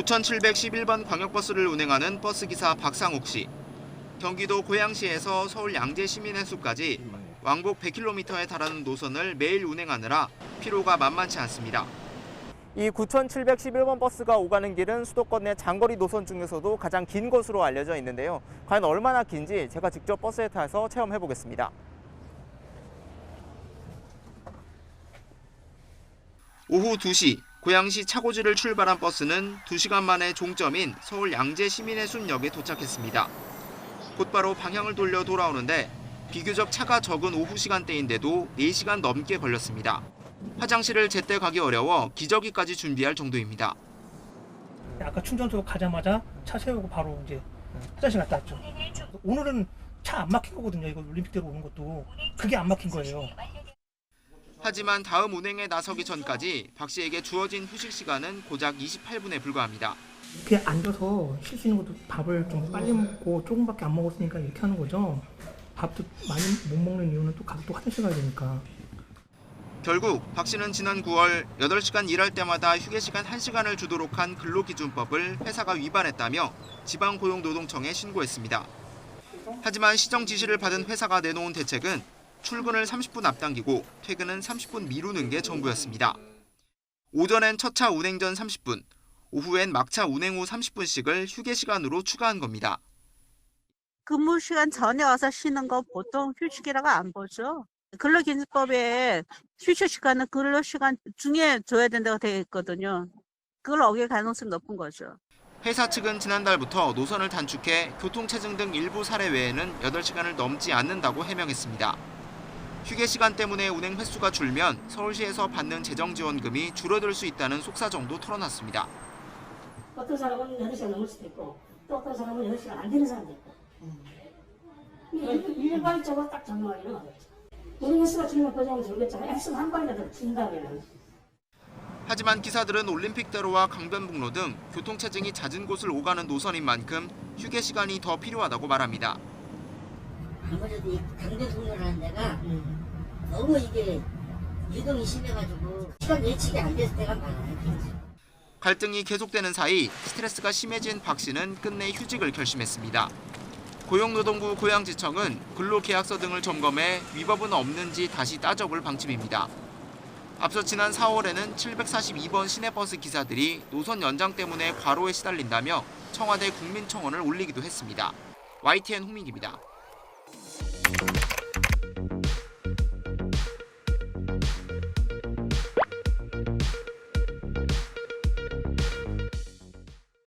9711번 광역버스를 운행하는 버스기사 박상욱 씨. 경기도 고양시에서 서울 양재 시민해수까지 왕복 100km에 달하는 노선을 매일 운행하느라 피로가 만만치 않습니다. 이 9711번 버스가 오가는 길은 수도권 내 장거리 노선 중에서도 가장 긴 것으로 알려져 있는데요. 과연 얼마나 긴지 제가 직접 버스에 타서 체험해 보겠습니다. 오후 2시 고양시 차고지를 출발한 버스는 2시간 만에 종점인 서울 양재 시민해수역에 도착했습니다. 곧바로 방향을 돌려 돌아오는데 비교적 차가 적은 오후 시간대인데도 4시간 넘게 걸렸습니다. 화장실을 제때 가기 어려워 기저귀까지 준비할 정도입니다. 아까 충전소 가자마자 차 세우고 바로 이제 화장실 갔다 왔죠. 오늘은 차 안 막힌 거거든요. 이거 올림픽대로 오는 것도 그게 안 막힌 거예요. 하지만 다음 운행에 나서기 전까지 박 씨에게 주어진 휴식 시간은 고작 28분에 불과합니다. 이렇게 앉아서 쉴 수 있는 것도 밥을 좀 빨리 먹고 조금밖에 안 먹었으니까 이렇게 하는 거죠. 밥도 많이 못 먹는 이유는 또 가서 또 화장실 가야 되니까. 결국 박 씨는 지난 9월 8시간 일할 때마다 휴게 시간 1시간을 주도록 한 근로기준법을 회사가 위반했다며 지방고용노동청에 신고했습니다. 하지만 시정 지시를 받은 회사가 내놓은 대책은 출근을 30분 앞당기고 퇴근은 30분 미루는 게 전부였습니다. 오전엔 첫 차 운행 전 30분, 오후엔 막차 운행 후 30분씩을 휴게 시간으로 추가한 겁니다. 근무 시간 전에 와서 쉬는 거 보통 휴식이라고 안 보죠. 근로기준법에 휴식 시간은 근로 시간 중에 줘야 된다고 되어 있거든요. 그걸 어길 가능성이 높은 거죠. 회사 측은 지난달부터 노선을 단축해 교통체증 등 일부 사례 외에는 8시간을 넘지 않는다고 해명했습니다. 휴게 시간 때문에 운행 횟수가 줄면 서울시에서 받는 재정지원금이 줄어들 수 있다는 속사정도 털어놨습니다. 어떤 사람은 8시간 넘을 수도 있고 또 어떤 사람은 8시간 안 되는 사람도 있고 일괄적으로 딱 정하기는 어렵죠. 운행 횟수가 줄면 보장이 줄겠잖아요. 횟수가 한 번이라도 준다면. 하지만 기사들은 올림픽대로와 강변북로 등 교통체증이 잦은 곳을 오가는 노선인 만큼 휴게 시간이 더 필요하다고 말합니다. 아무래도 이 강변북로라는 데가 너무 이게 유동이 심해가지고 시간 예측이 안 돼서 때가 많아요. 갈등이 계속되는 사이 스트레스가 심해진 박 씨는 끝내 휴직을 결심했습니다. 고용노동부 고양지청은 근로계약서 등을 점검해 위법은 없는지 다시 따져볼 방침입니다. 앞서 지난 4월에는 742번 시내버스 기사들이 노선 연장 때문에 과로에 시달린다며 청와대 국민청원을 올리기도 했습니다. YTN 홍민기입니다.